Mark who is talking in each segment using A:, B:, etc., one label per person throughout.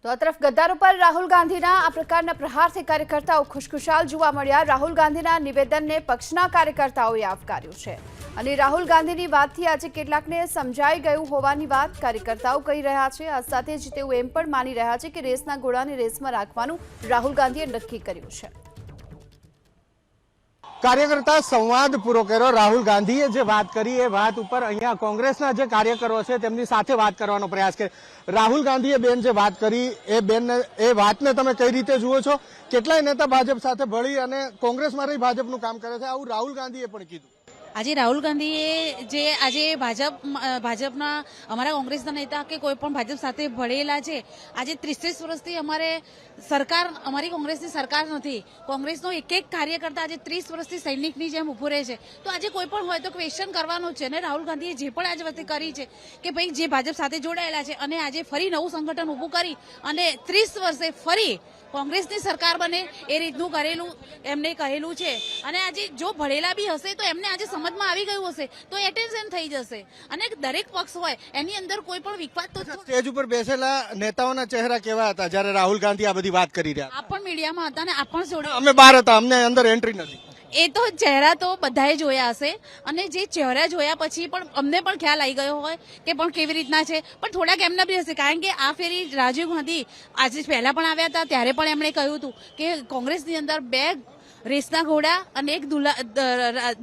A: તો આ તરફ ગદ્દારો પર રાહુલ ગાંધીના આ પ્રકારના પ્રહારથી કાર્યકર્તાઓ ખુશખુશાલ જોવા મળ્યા। રાહુલ ગાંધીના નિવેદનને પક્ષના કાર્યકર્તાઓએ આવકાર્યું છે અને રાહુલ ગાંધીની વાતથી આજે કેટલાકને સમજાઈ ગયું હોવાની વાત કાર્યકર્તાઓ કહી રહ્યા છે। આ સાથે જ તેઓ એમ પણ માની રહ્યા છે કે રેસના ઘોડાને રેસમાં રાખવાનું રાહુલ ગાંધીએ નક્કી કર્યું છે।
B: કાર્યકર્તા સંવાદ પૂરો કર્યો। રાહુલ ગાંધીએ જે વાત કરી એ વાત ઉપર અહીંયા કોંગ્રેસના જે કાર્યકરો છે તેમની સાથે વાત કરવાનો પ્રયાસ કર્યો। રાહુલ ગાંધીએ બેન જે વાત કરી એ વાતને તમે કઈ રીતે જુઓ છો? કેટલાય નેતા ભાજપ સાથે ભળી અને કોંગ્રેસમાં રહી ભાજપનું કામ કરે છે, આવું રાહુલ ગાંધીએ પણ કીધું।
C: આજે રાહુલ ગાંધીએ જે આજે ભાજપના અમારા કોંગ્રેસના નેતા કે કોઈ પણ ભાજપ સાથે ભળેલા છે, આજે 30 વર્ષથી અમારી કોંગ્રેસની સરકાર નથી। કોંગ્રેસનો એક કાર્યકર્તા આજે 30 વર્ષથી સૈનિકની જેમ ઉભો રહે છે, તો આજે કોઈ પણ હોય તો ક્વેશ્ચન કરવાનું છે ને। રાહુલ ગાંધીએ જે પણ આજે વસ્તુ કરી છે કે ભાઈ જે ભાજપ સાથે જોડાયેલા છે અને આજે ફરી નવું સંગઠન ઊભું કરી અને 30 વર્ષે ફરી કોંગ્રેસની સરકાર બને એ રીતનું કરેલું એમને કહેલું છે। અને આજે જો ભળેલા બી હશે તો એમને આજે સમજમાં આવી ગયું હશે તો એટેન્શન થઈ જશે અને દરેક પક્ષ હોય એની અંદર કોઈ પણ વિવાદ તો
B: સ્ટેજ ઉપર બેસેલા નેતાઓના ચહેરા કેવા હતા જ્યારે રાહુલ ગાંધી આ બધી વાત કરી રહ્યા?
C: આપ પણ મીડિયામાં હતા ને આપ પણ જોડે
B: અમે બહાર હતા, અમને અંદર એન્ટ્રી નથી।
C: એ તો ચહેરા તો બધાએ જોયા હશે અને જે ચહેરા જોયા પછી પણ અમને પણ ખ્યાલ આવી ગયો હોય કે પણ કેવી રીતના છે, પણ થોડાક એમના બી હશે કારણ કે આ ફેરી રાજીવ ગાંધી આજે પહેલા પણ આવ્યા હતા ત્યારે પણ એમણે કહ્યું હતું કે કોંગ્રેસની અંદર 2 રેસના ઘોડા અને 1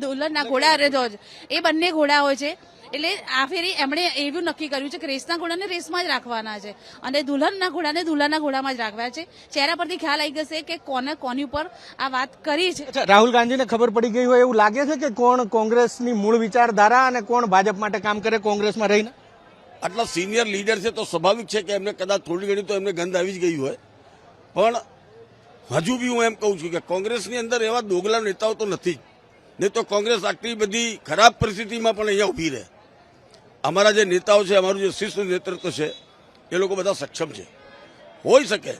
C: દુલ્હનના ઘોડા એ બંને ઘોડા હોય છે। એટલે આ ફેરી એમણે એવું નક્કી કર્યું છે કે રેસના ઘોડાને રેસમાં જ રાખવાના છે અને દુલ્હનના ઘોડાને દુલ્હનના ઘોડામાં જ રાખવા છે। ચહેરા પરથી ખ્યાલ આવી જશે કે કોની ઉપર આ વાત કરી છે।
B: રાહુલ ગાંધીને ખબર પડી ગઈ હોય એવું લાગે છે કે કોણ કોંગ્રેસની મૂળ વિચારધારા અને કોણ ભાજપ માટે કામ કરે કોંગ્રેસમાં રહીને?
D: આટલા સિનિયર લીડર છે તો સ્વાભાવિક છે કે એમને કદાચ થોડી ઘણી તો એમને ગંધ આવી જ ગઈ હોય, પણ હજુ બી હું એમ કહું છું કે કોંગ્રેસની અંદર એવા દોગલા નેતાઓ તો નથી જ, નહીં તો કોંગ્રેસ આટલી બધી ખરાબ પરિસ્થિતિમાં પણ અહીંયા ઉભી રહે। અમારા જે નેતાઓ છે, અમારું જે શીર્ષ નેતૃત્વ છે એ લોકો બધા સક્ષમ છે। હોઈ શકે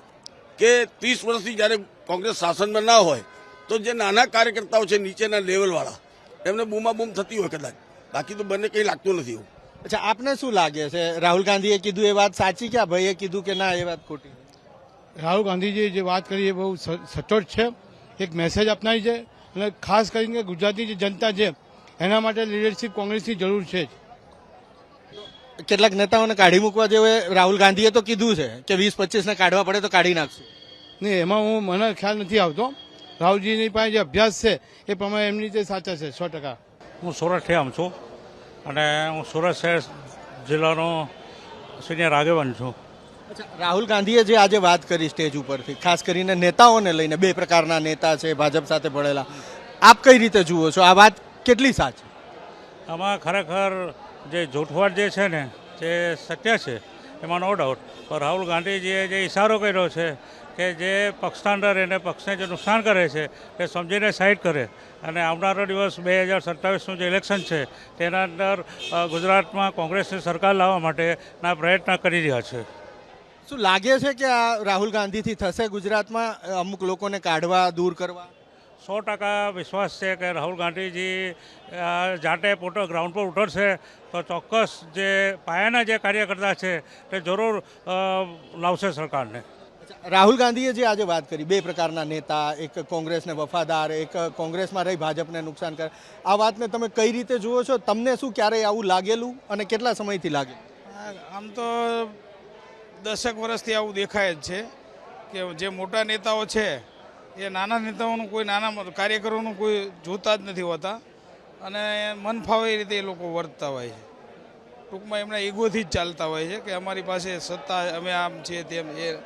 D: કે 30 વર્ષથી જ્યારે કોંગ્રેસ શાસનમાં ના હોય તો જે નાના કાર્યકર્તાઓ છે નીચેના લેવલવાળા એમને બૂમાબૂમ થતી હોય કદાચ, બાકી તો બંને કંઈ લાગતું નથી એવું।
B: અચ્છા, આપને શું લાગે છે રાહુલ ગાંધીએ કીધું એ વાત સાચી કે ભાઈએ કીધું કે ના એ વાત ખોટી?
E: રાહુલ ગાંધીજીએ જે વાત કરી એ બહુ સચોટ છે, એક મેસેજ અપનાવી છે અને ખાસ કરીને ગુજરાતની જે જનતા છે એના માટે લીડરશીપ કોંગ્રેસની જરૂર છે।
B: કેટલાક નેતાઓને કાઢી મૂકવા જેવું રાહુલ ગાંધીએ તો કીધું છે કે 20-25 ને કાઢવા પડે તો કાઢી નાખશું।
E: નહીં, એમાં મને ખ્યાલ નથી આવતો। રાહુલજીની પાસે જે અભ્યાસ છે એ પ્રમાણે એમની રીતે સાચા છે 100%।
F: હું સુરતથી આમ છું અને હું સુરત શહેર જિલ્લાનો સિનિયર આગેવાન છું।
B: રાહુલ ગાંધીએ જે આજે વાત કરી સ્ટેજ ઉપરથી, ખાસ કરીને નેતાઓને લઈને, 2 પ્રકારના નેતા છે ભાજપ સાથે ભળેલા, આપ કઈ રીતે જુઓ છો? આ વાત કેટલી સાચી?
F: આમાં ખરેખર જે જૂઠવાડ જે છે ને તે સત્ય છે, એમાં નો ડાઉટ। પણ રાહુલ ગાંધીજીએ જે ઇશારો કર્યો છે કે જે પક્ષના અંદર એને પક્ષને જે નુકસાન કરે છે તે સમજીને સાઈડ કરે અને આવનારો દિવસ 2027નું જે ઇલેક્શન છે તેના અંદર ગુજરાતમાં કોંગ્રેસની સરકાર લાવવા માટેના પ્રયત્ન કરી રહ્યા છે।
B: શું લાગે છે કે આ રાહુલ ગાંધીથી થશે ગુજરાતમાં અમુક લોકોને કાઢવા, દૂર કરવા?
F: 100% વિશ્વાસ છે કે રાહુલ ગાંધીજી જાતે પોતે ગ્રાઉન્ડ પર ઉતરશે તો ચોક્કસ જે પાયાના જે કાર્યકર્તા છે તે જરૂર લાવશે સરકારને।
B: રાહુલ ગાંધીએ જે આજે વાત કરી, 2 પ્રકારના નેતા, એક કોંગ્રેસને વફાદાર, એક કોંગ્રેસમાં રહી ભાજપને નુકસાન કરે, આ વાતને તમે કઈ રીતે જુઓ છો? તમને શું ક્યારેય આવું લાગેલું અને કેટલા સમયથી લાગે?
G: આમ તો 10 વર્ષથી આવું દેખાય જ છે કે જે મોટા નેતાઓ છે એ નાના નેતાઓનું કોઈ નાના કાર્યકરોનું કોઈ જોતા જ નથી હોતા અને મન ફાવે એ રીતે એ લોકો વર્તતા હોય છે। ટૂંકમાં એમના ઈગોથી જ ચાલતા હોય છે કે અમારી પાસે સત્તા, અમે આમ છે તેમ। એ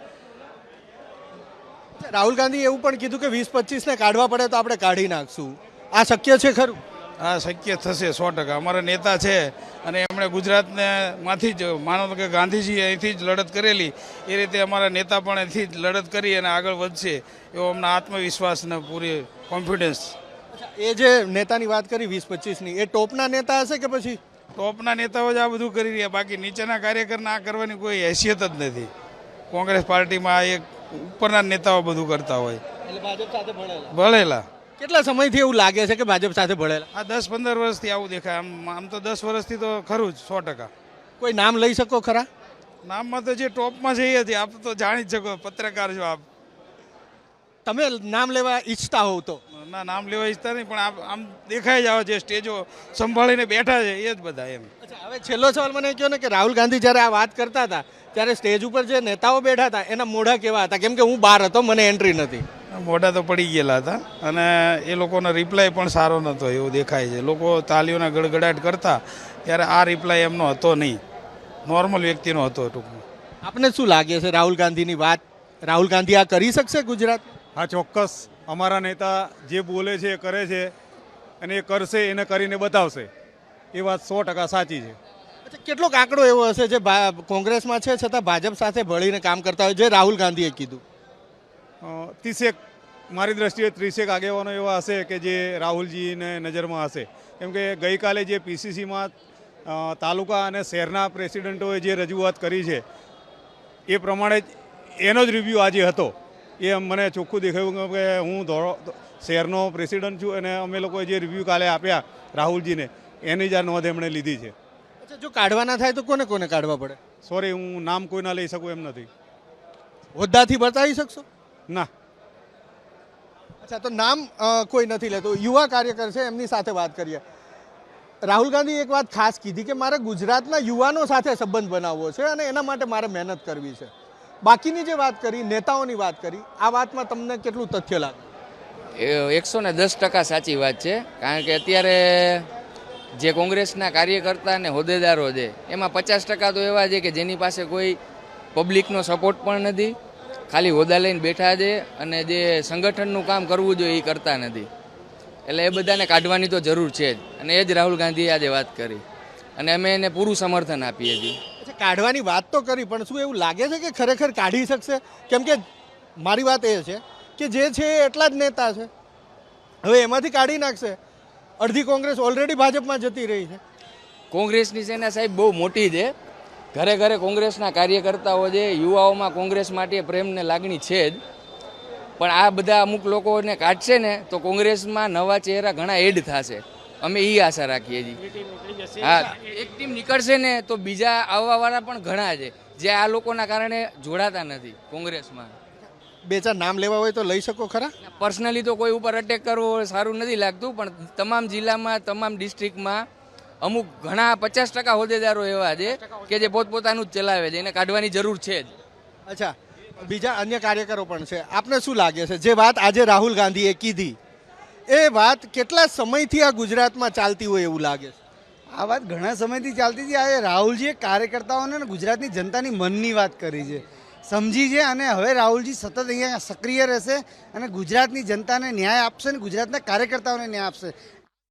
B: રાહુલ ગાંધીએ એવું પણ કીધું કે 20-25 ને કાઢવા પડે તો આપણે કાઢી નાખશું, આ શક્ય છે ખરું?
G: હા, શક્ય થશે 100%। અમારા નેતા છે અને એમણે ગુજરાતને માંથી જ માનો કે ગાંધીજી અહીંથી જ લડત કરેલી એ રીતે અમારા નેતા પણ અહીંથી જ લડત કરી અને આગળ વધશે એવો અમને આત્મવિશ્વાસ ને પૂરી કોન્ફિડન્સ।
B: એ જે નેતાની વાત કરી 20-25ની, એ ટોપના નેતા હશે કે પછી?
G: ટોપના નેતાઓ જ આ બધું કરી રહ્યા, બાકી નીચેના કાર્યકરને આ કરવાની કોઈ હેસિયત જ નથી। કોંગ્રેસ પાર્ટીમાં એક ઉપરના નેતાઓ બધું કરતા હોય,
B: એટલે ભાજપ સાથે
G: ભળેલા।
B: કેટલા સમયથી એવું લાગે છે કે ભાજપ સાથે ભળેલા?
G: આ 10-15 વર્ષથી આવું દેખાય। આમ તો 10 વર્ષથી તો ખરું જ 100%।
B: કોઈ નામ લઈ શકો ખરા?
G: નામમાં તો જે ટોપમાં છે એ હતી. આપ તો જાણી જ શકો, પત્રકાર છો આપ.
B: તમે નામ લેવા ઈચ્છતા હોવ તો
G: ના, નામ લેવા ઈચ્છતા નહીં, પણ આમ દેખાઈ જ આવે જે સ્ટેજો સંભાળીને બેઠા છે એ જ બધા એમ.
B: અચ્છા, હવે છેલ્લો સવાલ મને કહો ને કે રાહુલ ગાંધી જ્યારે આ વાત કરતા હતા ત્યારે સ્ટેજ ઉપર જે નેતાઓ બેઠા હતા એના મોઢા કેવા હતા? કેમ કે હું બહાર હતો, મને એન્ટ્રી નથી.
G: મોઢા તો પડી ગયેલા હતા અને એ લોકોનો રિપ્લાય પણ સારો નહોતો એવું દેખાય છે. લોકો તાલીઓના ગડગડાટ કરતા ત્યારે આ રિપ્લાય એમનો હતો નહીં, નોર્મલ વ્યક્તિનો હતો ટૂંકમાં.
B: આપને શું લાગે છે રાહુલ ગાંધીની વાત? રાહુલ ગાંધી આ કરી શકશે ગુજરાત?
H: હા, ચોક્કસ. અમારા નેતા જે બોલે છે એ કરે છે અને એ કરશે, એને કરીને બતાવશે. એ વાત 100% સાચી છે.
B: અચ્છા, કેટલોક આંકડો એવો હશે જે કોંગ્રેસમાં છે છતાં ભાજપ સાથે ભળીને કામ કરતા હોય, જે રાહુલ ગાંધીએ કીધું?
H: 30 મારી દ્રષ્ટિએ 30 આગેવાનો એવા હશે કે જે રાહુલજીને નજરમાં હશે. કેમ કે ગઈકાલે જે પીસીસીમાં તાલુકા અને શહેરના પ્રેસિડેન્ટોએ જે રજૂઆત કરી છે એ પ્રમાણે જ એનો જ રિવ્યૂ આજે હતો. એ મને ચોખ્ખું દેખાયું કે હું શહેરનો પ્રેસિડન્ટ છું અને અમે લોકોએ જે રિવ્યૂ કાલે આપ્યા રાહુલજીને એની જ આ નોંધ એમણે લીધી છે.
B: અચ્છા, જો કાઢવાના થાય તો કોને કોને કાઢવા પડે?
H: સોરી, હું નામ કોઈના લઈ શકું એમ નથી.
B: હોદ્દાથી બતાવી શકશો?
H: ના.
B: અચ્છા, તો નામ કોઈ નથી લેતું. યુવા કાર્યકર છે, એમની સાથે વાત કરીએ. રાહુલ ગાંધી એક વાત ખાસ કીધી કે મારે ગુજરાતના યુવાનો સાથે સંબંધ બનાવવો છે અને એના માટે મારે મહેનત કરવી છે. બાકીની જે વાત કરી, નેતાઓની વાત કરી, આ વાતમાં તમને કેટલું તથ્ય લાગે?
I: 110% સાચી વાત છે. કારણ કે અત્યારે જે કોંગ્રેસના કાર્યકર્તા અને હોદ્દેદારો છે એમાં 50% તો એવા છે કે જેની પાસે કોઈ પબ્લિકનો સપોર્ટ પણ નથી, ખાલી હોદ્દા લઈને બેઠા છે અને જે સંગઠનનું કામ કરવું જોઈએ એ કરતા નથી. એટલે એ બધાને કાઢવાની તો જરૂર છે જ અને એ જ રાહુલ ગાંધીએ આજે વાત કરી અને અમે એને પૂરું સમર્થન આપીએ છીએ.
B: અચ્છા, કાઢવાની વાત તો કરી, પણ શું એવું લાગે છે કે ખરેખર કાઢી શકશે? કેમ કે મારી વાત એ છે કે જે છે એ એટલા જ નેતા છે, હવે એમાંથી કાઢી નાખશે. અડધી કોંગ્રેસ ઓલરેડી ભાજપમાં જતી રહી છે.
I: કોંગ્રેસની સેના સાહેબ બહુ મોટી છે. ઘરે ઘરે કોંગ્રેસના કાર્યકર્તાઓ છે, યુવાઓમાં કોંગ્રેસ માટે પ્રેમને લાગણી છે જ. પણ આ બધા અમુક લોકોને કાઢશે ને તો કોંગ્રેસમાં નવા ચહેરા ઘણા એડ થશે. અમે એ આશા રાખીએ છીએ. હા, એક ટીમ નીકળશે ને તો બીજા આવવાવાળા પણ ઘણા છે જે આ લોકોના કારણે જોડાતા નથી કોંગ્રેસમાં.
B: બે ચાર નામ લેવા હોય તો લઈ શકો ખરા?
I: પર્સનલી તો કોઈ ઉપર અટેક કરવો સારું નથી લાગતું, પણ તમામ જિલ્લામાં, તમામ ડિસ્ટ્રિક્ટમાં અમુક ઘણા 50% હોદ્દેદારો એવા છે કે જે પોતપોતાનું જ ચલાવે છે, એને કાઢવાની જરૂર છે જ.
B: અચ્છા, બીજા અન્ય કાર્યકરો પણ છે. આપને શું લાગે છે જે વાત આજે રાહુલ ગાંધીએ કીધી એ વાત કેટલા સમયથી આ ગુજરાતમાં ચાલતી હોય એવું લાગે છે?
J: આ વાત ઘણા સમયથી ચાલતી હતી. આ રાહુલજીએ કાર્યકર્તાઓને અને ગુજરાતની જનતાની મનની વાત કરી છે, સમજી છે. અને હવે રાહુલજી સતત અહીંયા સક્રિય રહેશે અને ગુજરાતની જનતાને ન્યાય આપશે અને ગુજરાતના કાર્યકર્તાઓને ન્યાય આપશે.